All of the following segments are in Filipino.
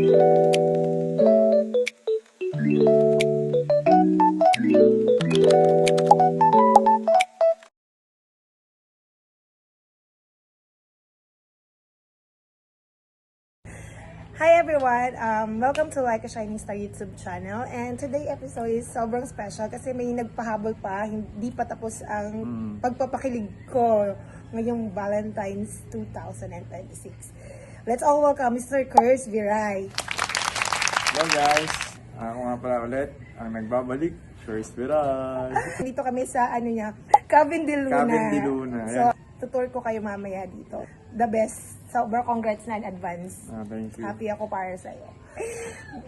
Hi everyone! Welcome to Like a Shining Star YouTube channel. And today episode is sobrang special kasi may nagpahabol pa, hindi pa tapos ang pagpapakilig ko ngayong Valentine's 2026. Let's all welcome Mr. Curse Viray. Hello guys! Ako nga pala ulit, ang nagbabalik, Curse Viray. Dito kami sa Cabin de Luna. Cabin de Luna, So, yan. tutur ko kayo mamaya dito. The best. Sobrang congrats na in advance. Thank you. Happy ako para sa'yo.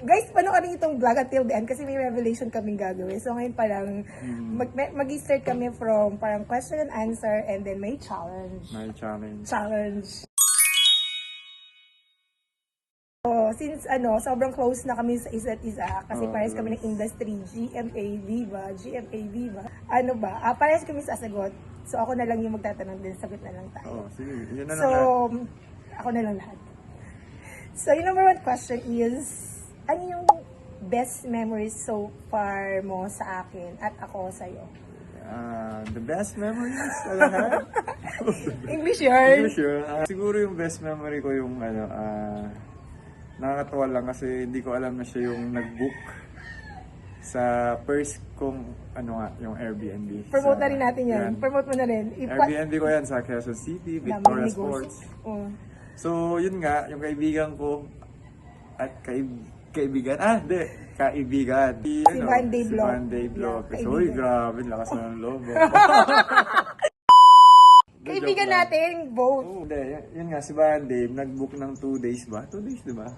Guys, panoorin itong vlog until the end kasi may revelation kaming gagawin. So ngayon parang mag-start kami from parang question and answer and then may challenge. May challenge. So, since sobrang close na kami sa isa't isa kasi parehas kami ng close. industry, GMA Viva. Parehas kami sasagot. So ako na lang yung magtatanong din, sagot na lang tayo. Sige, yun na So, lang. ako na lang lahat. So, yung number one question is, ano yung best memories so far mo sa akin at ako sa'yo? The best memories sa lahat? English yun? Sure. Siguro yung best memory ko yung nakakatawa lang kasi hindi ko alam na siya yung nag-book sa first kong yung Airbnb. Promote na rin natin yan. Promote mo na rin. Airbnb ko yan sa Quezon City, Daming Victoria negosyo. Sports. Oh. So, yun nga, yung kaibigan ko at kaibigan. Si Vanday Vlog. Si Vanday Vlog. Yeah, So, kaibigan. grabe, lakas ng loob. Kaibigan natin, both. Hindi, yun nga, si Vanday, nag-book ng 2 days ba? 2 days, di ba?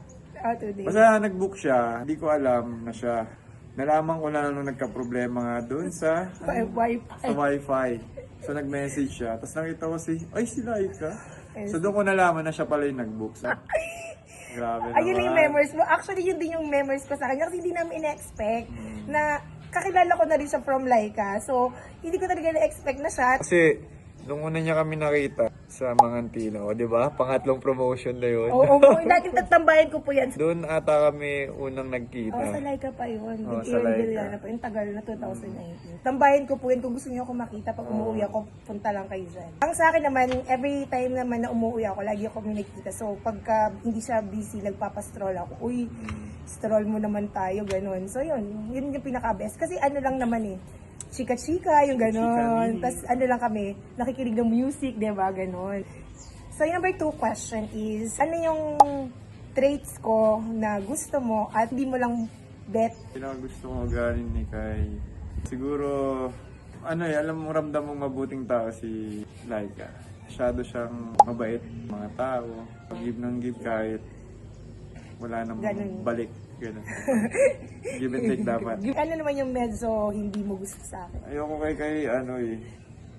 Today. Basta nag-book siya, hindi ko alam na siya. Nalaman ko na nung nagka-problema nga doon sa wifi. So, nag-message siya. Tapos nakita ko si Laika. So, doon ko nalaman na siya pala yung nag-book. So, grabe naman. Ayun na yung memories mo. Actually, yun din yung memories ko sa kanya kasi hindi namin in-expect na kakilala ko na rin siya from Laika. So, hindi ko talaga na-expect na siya. Kasi, nung una niya kami nakita sa Mangantino, di ba? Pangatlong promotion na yun. Oo, laging tatambayan ko po yan. Doon ata kami unang nagkita. Sa Laika pa yun. Oo, Big sa Aaron Laika. Villana pa. Yung tagal na 2019. Tambayan ko po yun. Kung gusto niyo ako makita, pag umuwi ako, punta lang kayo dyan. Ang sa akin naman, every time naman na umuwi ako, lagi ako nakikita. So, pagka hindi siya busy, nagpapastroll ako. Uy, stroll mo naman tayo, ganun. So, yun yung pinaka-best. Kasi ano lang naman chika-chika, yung gano'n. Tapos lang kami, nakikinig ng music, diba? Gano'n. So, yung number 2 question is, ano yung traits ko na gusto mo at hindi mo lang bet? Gusto ko galing ni Kai. Siguro, alam mo, ramdam mong mabuting tao si Laika. Masyado siyang mabait, mga tao. Give ng give kahit wala namang Ganun. balik. Ganun. Give and take dapat. Ano naman yung medyo hindi mo gusto sa akin? Ayoko kay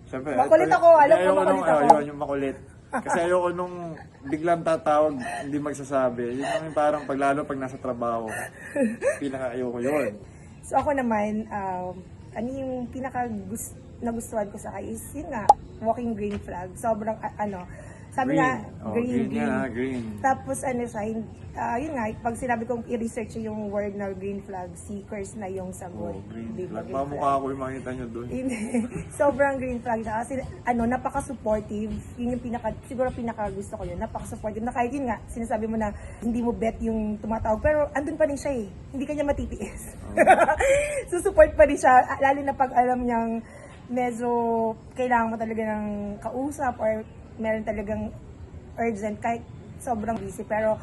Siyempre, Makulit ako, alam ko makulit ako. Ayun, yung makulit. Kasi ayoko nung biglang tatawag, hindi magsasabi. Yun yung parang pag nasa trabaho. Ayoko yun. So ako naman, ano yung nagustuhan ko sa kanya is yun nga, walking green flag. Sobrang sabi Green. nga, Green yan, green. Tapos yun nga, pag sinabi kong i-research yung word na green flag, seekers na yung sagot. Green Diba, flag. Pamukha ko yung makita nyo doon. Sobrang green flag siya. Kasi napaka-supportive. Yun yung siguro pinaka-gusto ko yun. Napaka-supportive. Na kahit yun nga, sinasabi mo na hindi mo bet yung tumatawag. Pero andun pa rin siya Hindi kanya matitiis. Support pa rin siya. Lalo na pag alam niyang medyo kailangan mo talaga ng kausap or meron talagang urgent kahit sobrang busy. Pero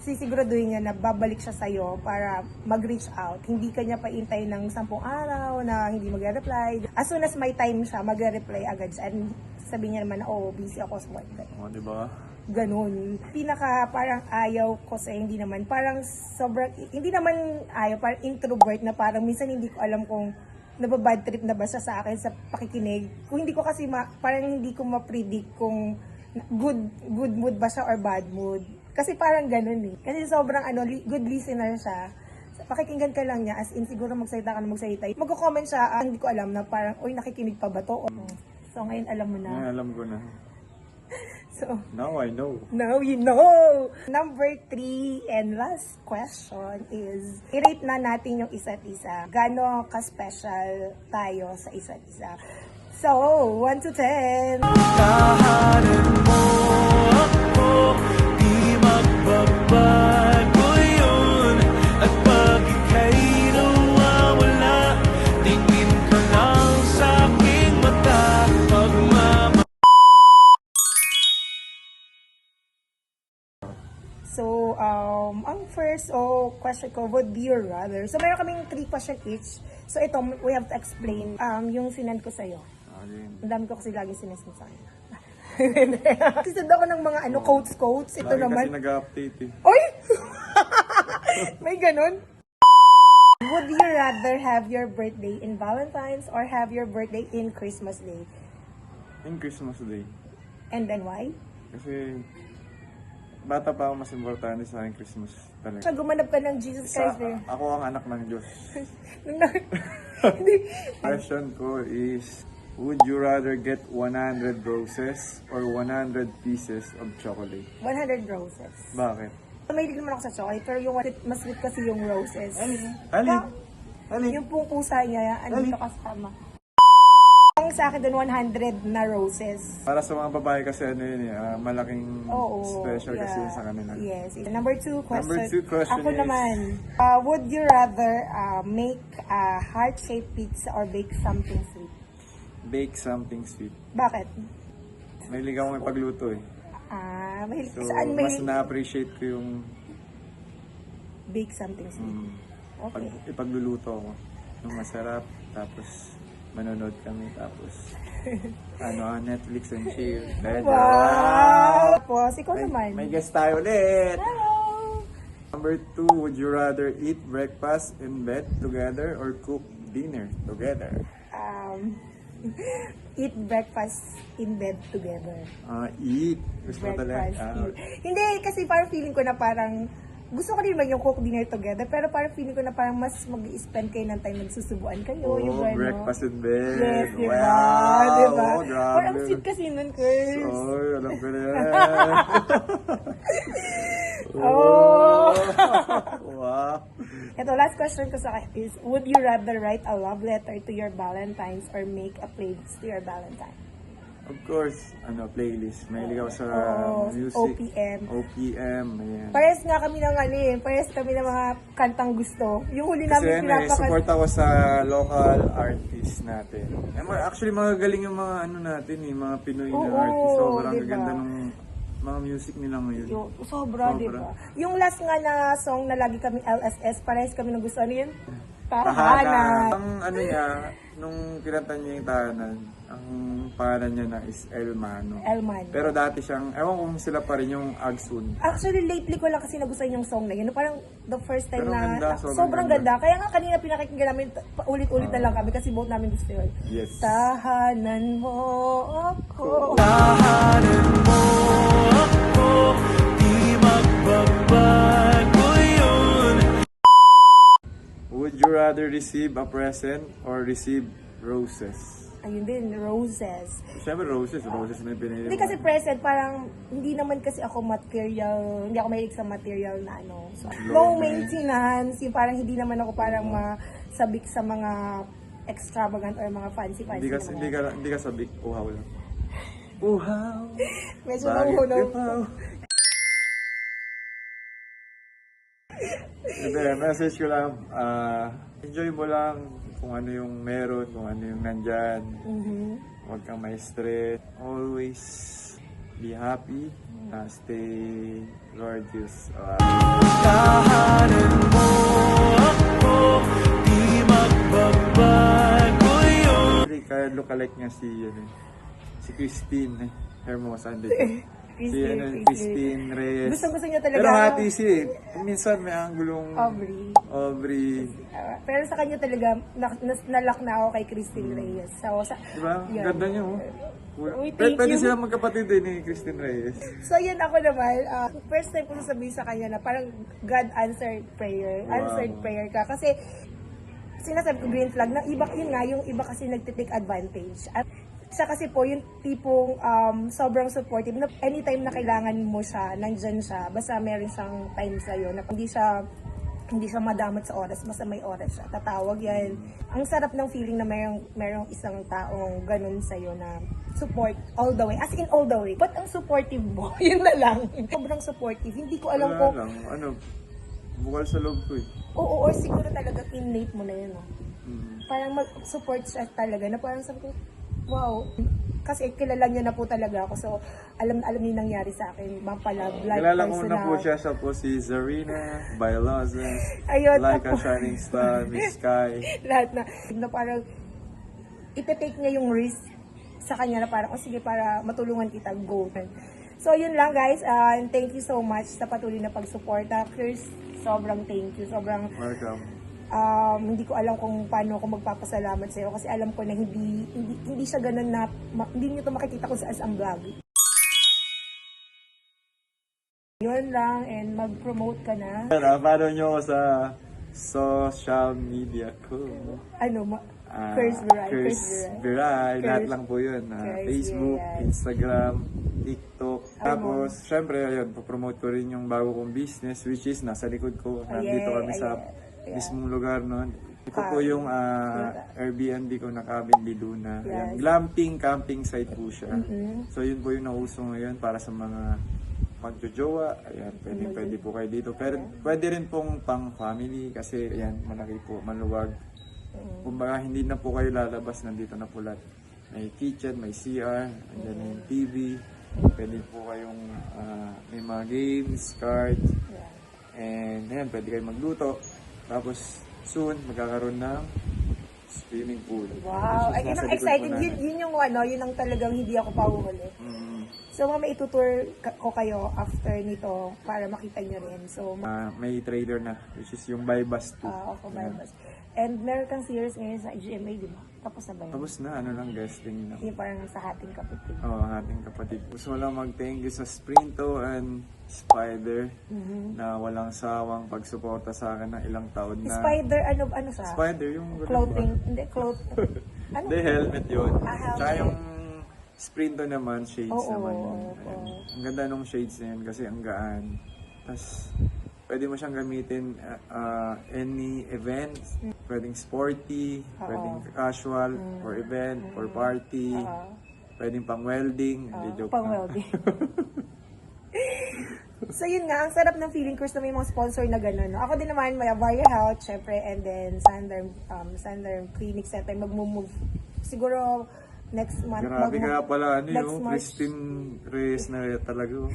sisiguraduhin niya na babalik siya sa'yo para mag-reach out. Hindi kanya paintay ng 10 araw na hindi magre-reply. As soon as may time siya, magre-reply agad siya. And sabihin niya naman na, busy ako sa work. Di ba? Ganun. Pinaka parang ayaw ko sa hindi naman. Parang sobrang, hindi naman ayaw, parang introvert na parang minsan hindi ko alam kung nababad trip na ba siya sa akin sa pakikinig. Kung hindi ko kasi, parang hindi ko ma-predict kung good mood ba siya or bad mood. Kasi parang ganun Kasi sobrang good listener siya. Pakikinggan ka lang niya, as in siguro magsalita ka na magsalita. Magko-comment siya, hindi ko alam na parang, nakikinig pa ba to? So ngayon alam mo na. Alam ko na. So, Now I know. now you know! Number 3 and last question is, i-rate na natin yung isa't isa. Gano'n ka-special tayo sa isa't isa. So, 1 to 10. Tahanan mo ako, di magbabago yun. At pag ika'y nawawala, tingin ka lang sa aking mata. So, ang first question ko, would you rather? So, meron kaming 3 question each. So, ito, we have to explain yung sinend ko sa'yo. Alin. Ang dami ko kasi laging sinesend sa kanya. Sisend ako ng mga quotes. Ito Lagi naman. kasi nag-update eh. Oy! May ganun? Would you rather have your birthday in Valentine's or have your birthday in Christmas Day? Yung Christmas Day. And then why? Kasi bata pa ako, mas importante sa akin Christmas talaga. Siya, gumanap ka ng Jesus Christ eh. Ako ang anak ng Diyos. Hindi. Question ko is, would you rather get 100 roses or 100 pieces of chocolate? 100 roses. Bakit? Mahilig naman ako sa chocolate, pero yung mas sweet kasi yung roses. Alin? Alin? Yung pong pusa niya, andito kasama. Ang sa akin doon, 100 na roses. Para sa mga babae kasi ano yun eh, malaking Oo. special kasi yeah. yun sa kanila. Yes. Number 2 question. Number 2 question Ako is, naman, would you rather make a heart-shaped pizza or bake something sweet? bake something sweet. Bakit? Mahilig ako may pagluto eh. Mahilig So, saan mas mahilig? na-appreciate ko yung Bake something sweet. Okay. ipagluluto ko. Yung masarap, tapos manonood kami, tapos Netflix and chill. Wow! Tapos, ikaw naman. May guest tayo ulit! Hello! Number 2, would you rather eat breakfast in bed together or cook dinner together? Eat breakfast in bed together. Eat. Gusto mo Breakfast, talaga? eat. Hindi, kasi parang feeling ko na parang, gusto ko din naman yung cook dinner together, pero parang feeling ko na parang mas mag-spend kayo ng time nagsusubuan kayo. yung gano'n. Breakfast in bed. Yes, diba? Wow! Diba? Grabe. Parang sweet kasi nun, Chris. Oy, alam ko na yan. Oh! Wow. Ito, last question ko sa akin is, would you rather write a love letter to your Valentine's or make a playlist to your Valentine? Of course, playlist. Mahilig ako sa music. OPM. OPM, ayan. Parehas nga kami ng parehas kami ng mga kantang gusto. Yung huli Kasi namin pinapakanta. support ako sa local artist natin. Actually, mga galing yung mga natin mga Pinoy na Oo, artist. Sobrang diba? ganda ng mga music nila ngayon. Sobra, di ba? Yung last nga na song na lagi kami LSS, parehas kami ng gusto. Ano yun? Tahanan. Ang niya, nung kinanta niya yung tahanan, ang pangalan niya na is Elmano. Elman. Pero dati siyang, ewan kung sila pa rin yung Agsun. Actually, lately ko lang kasi nagustuhan yung song na yun. Parang the first time Pero na, ganda, sobrang ganda. Kaya nga kanina pinakikinggan namin, ulit-ulit na lang kami kasi both namin gusto yun. Yes. Tahanan mo ako. Tahanan mo ako, di magbabago yun. Would you rather receive a present or receive roses? Ayun din, roses. Siyempre roses na yung pinili Hindi mo. kasi present, parang hindi naman kasi ako material, hindi ako mahilig sa material na So, low maintenance, yung parang hindi naman ako parang masabik sa mga extravagant or mga fancy. Hindi ka sabik, uhaw lang. Uhaw! Medyo Bakit nahuhulog. uhaw? Hindi, message ko lang, enjoy mo lang kung ano yung meron, kung ano yung nandyan. Huwag kang may stress. Always be happy. Stay gorgeous. Tahanan mo ako, di magbabago yun. Kaya lookalike niya si Christine Hermosa. Christine Reyes. Gusto niya talaga. Pero hati siya minsan may anggulong Aubrey. Pero sa kanya talaga, nalak na ako kay Christine Reyes. So, Diba? yun. Ganda niya Uy, thank Pwede you. sila magkapatid din ni Christine Reyes. So, yun ako naman. First time ko sasabihin sa kanya na parang God answered prayer. Wow. Answered prayer ka. Kasi, sinasabi ko green flag na iba yun nga, yung iba kasi nagtitake advantage. At Siya kasi po, yung tipong sobrang supportive. Na anytime na kailangan mo siya, nandyan siya. Basta meron siyang time sa'yo. Na hindi siya madamot sa oras, basta may oras siya. Tatawag yan. Ang sarap ng feeling na merong isang taong ganun sa'yo na support all the way. As in all the way. But ang supportive mo, yun na lang. Sobrang supportive. Hindi ko alam Wala kung... lang, bukal sa loob ko eh. Oo, or siguro talaga innate mo na yun. No? Mm. Parang mag-support siya talaga na parang sabi ko, wow. Kasi kilala niya na po talaga ako. So, alam niya nangyari sa akin. Mapalab, like Kilala ko na personal. po siya po si Zarina, Bailazes, Ayun, Like a ako. Shining Star, Miss Sky. Lahat na parang ite-take niya yung risk sa kanya na parang, sige, para matulungan kita, go. So, yun lang guys. And thank you so much sa patuloy na pagsuporta. Chris, sobrang thank you. Sobrang, Welcome. hindi ko alam kung paano ako magpapasalamat sa'yo kasi alam ko na hindi siya ganun na, hindi niyo to makikita kung saan ang vlog. Yun lang, and mag-promote ka na. Follow nyo ako sa social media ko. Chris Viray. Chris Viray. Lahat lang po yun. Chris Facebook, Viray. Instagram, TikTok. Tapos, syempre, ayun, papromote ko rin yung bago kong business, which is nasa likod ko. Nandito kami sa mismong lugar nun. Ito po yung Airbnb ko na cabin di Luna. Ayan, glamping camping site po siya. So yun po yung nauso ngayon para sa mga magjojowa. Ayan, pwede po kayo dito. Pero pwede rin pong pang family kasi ayan, malaki po, maluwag. Kumbaga hindi na po kayo lalabas, nandito na po lahat. May kitchen, may CR, andyan na yung TV. Pwede po kayong may mga games, cards. And ayan, pwede kayo magluto. Tapos, soon, magkakaroon ng swimming pool. Wow! Ay, yun Nasa ang likod excited. po namin. Yun yung yun ang talagang hindi ako pahuhuli. So, maitutour ko kayo after nito para makita nyo rin. So, May trailer na, which is yung Buy Bus 2. ako by bus. And meron kang series ngayon sa GMA, di ba? Tapos na ba yun? Tapos na, guesting na. Yung parang sa hating kapatid. Ang ating kapatid. Gusto ko lang mag-thank you sa Sprinto and Spider na walang sawang pagsuporta sa akin ng ilang taon na. Spider, ano sa? Spider, yung Clothing. Hindi, clothing. Ano? Hindi, helmet yun. Helmet. Tsaka yung Sprinto naman, shades Oo, naman oo, yun. oo. Ayan. Ang ganda nung shades na yun kasi ang gaan. Tapos, pwede mo siyang gamitin any event. Pwedeng sporty, pwedeng casual, for event, for party. Pwedeng pang welding. Hindi, joke Pang lang. welding. So yun nga, ang sarap ng feeling course na may mga sponsor na gano'n. No? Ako din naman, may Varia Health, syempre, and then Sanderm Clinic Center, mag-move. Siguro, next month. Grabe nga pala, next yung March. Christine Reyes na talaga.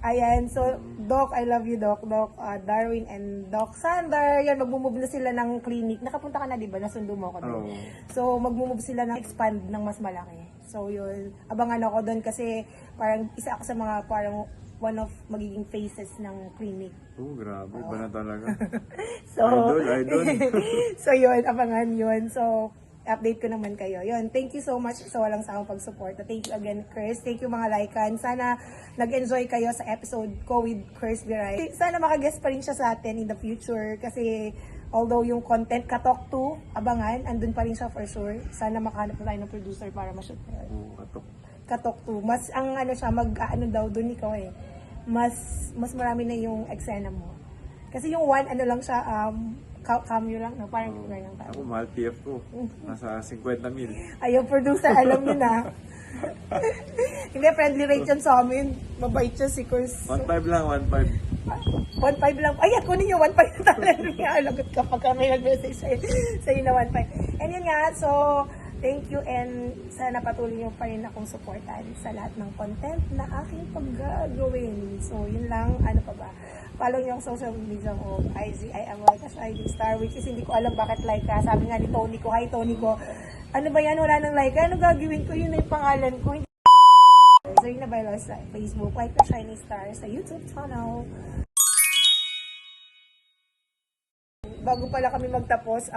Ayan, so, Doc, I love you, Doc. Doc Darwin and Doc Sander. Yan, mag-move na sila ng clinic. Nakapunta ka na, di ba? Nasundo mo ako doon. Oo. So, mag-move sila ng expand ng mas malaki. So, yun. Abangan ako doon kasi parang isa ako sa mga parang one of magiging faces ng clinic. Oh, grabe. Iba na talaga. So, Idol. so, yun. Abangan yun. So, update ko naman kayo. Yun, thank you so much sa walang sawang pag-support. Thank you again, Chris. Thank you mga laikan. Sana nag-enjoy kayo sa episode ko with Chris Viray. Sana makaguest pa rin siya sa atin in the future kasi although yung content ka-talk to, abangan, andun pa rin siya for sure. Sana makahanap na tayo ng producer para ma-shoot na yun. Oh, katok. Ka-talk to. Mas ang siya, daw dun ikaw eh. Mas marami na yung eksena mo. Kasi yung one, lang siya, cameo lang, no? Parang ganyan lang tayo. Ako, mahal PF ko. Nasa 50 mil. Ayaw, producer, alam niyo na. Hindi, friendly rate yan sa amin. Mabait siya si Chris. 1.5 lang, 1.5. 1.5 lang. Ay, kunin niyo 1.5 na talaga. Lagot ka pag kami nag-message sa'yo na 1.5. And yun nga, so, thank you and sana patuloy niyo pa rin akong supportan sa lahat ng content na aking paggagawin. So, yun lang. Ano pa ba? Follow niyo ang social media ko, IG, I am like a shining star, which is hindi ko alam bakit like ka. Sabi nga ni Tony ko, hi Tony ko, ano ba yan, wala nang like ka, ano gagawin ko, yun na yung pangalan ko. So yun na ba yun sa Facebook, like a shining star, sa YouTube channel. Bago pala kami magtapos,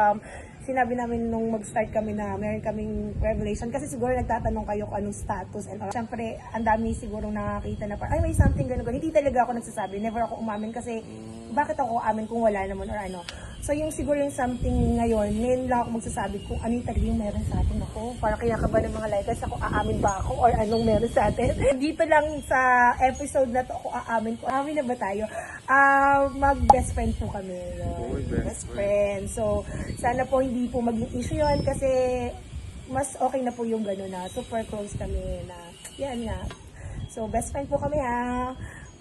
sinabi namin nung mag-start kami na meron kaming revelation kasi siguro nagtatanong kayo kung anong status and all. Siyempre, ang dami siguro nakakita na ay may something ganun. Hindi talaga ako nagsasabi. Never ako umamin kasi bakit ako umamin kung wala naman or ano. So yung siguro yung something ngayon lang ako magsasabi kung ano yung talaga yung meron sa atin ako. Para kinakaba ng mga likers ako, aamin ba ako or anong meron sa atin. Dito lang sa episode na to ako aamin ko. Aamin na ba tayo? Mag-best friend po kami. No? Uy, best Friend. So sana po hindi po maging issue yun kasi mas okay na po yung gano'n na super close kami na yan nga. So best friend po kami ha.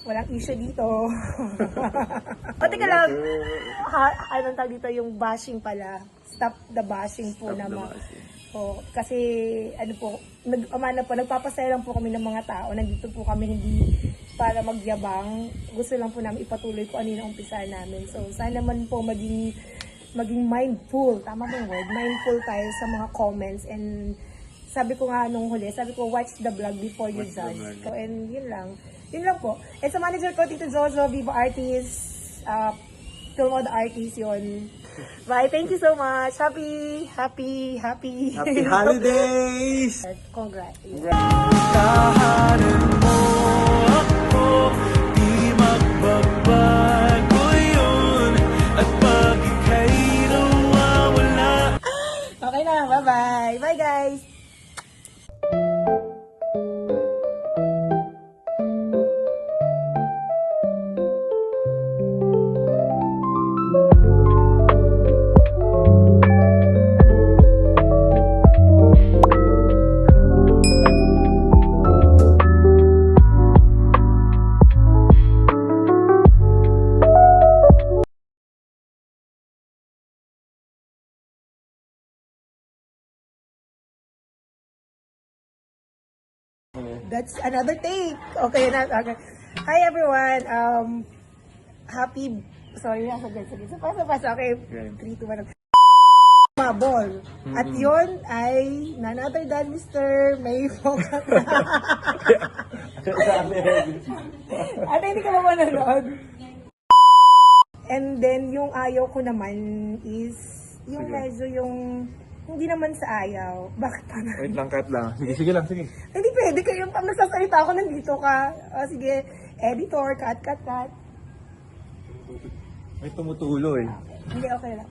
Walang issue dito. O, teka lang. Anong tawag dito? Yung bashing pala. Stop the bashing po Stop the naman. bashing. O, kasi, ano po, nagpapasaya lang po kami ng mga tao. Nandito po kami hindi para magyabang. Gusto lang po namin ipatuloy kung ano yung umpisa namin. So, sana man po maging mindful. Tama ba yung word? Mindful tayo sa mga comments. And sabi ko nga nung huli, sabi ko, watch the vlog before you Watch the judge. vlog. So, and yun lang. Yun lang po. And sa manager ko, Tito Jojo, Viva Artist, Film of the Artist, yun. Bye. Thank you so much. Happy holidays! Congrats. Tahanan mo ako, di magbabago yun. At pag ika'y nawawala, Okay na. Bye-bye. Bye, guys. That's another take. Okay na. Okay. Hi everyone. Sorry, sige. Pasa. Okay. Okay. 3, 2, 1. Ball. At yun ay none other than Mr. May Fogat. Ate, hindi ka ba manonood? And then, yung ayaw ko naman is, yung Sige. medyo yung, hindi naman sa ayaw. Bakit pa na? Wait lang, cut lang. Sige lang, sige. Hindi pwede kayo, pag nagsasalita ako, nandito ka. Sige, editor, cut. May tumutulo eh. Hindi, okay lang.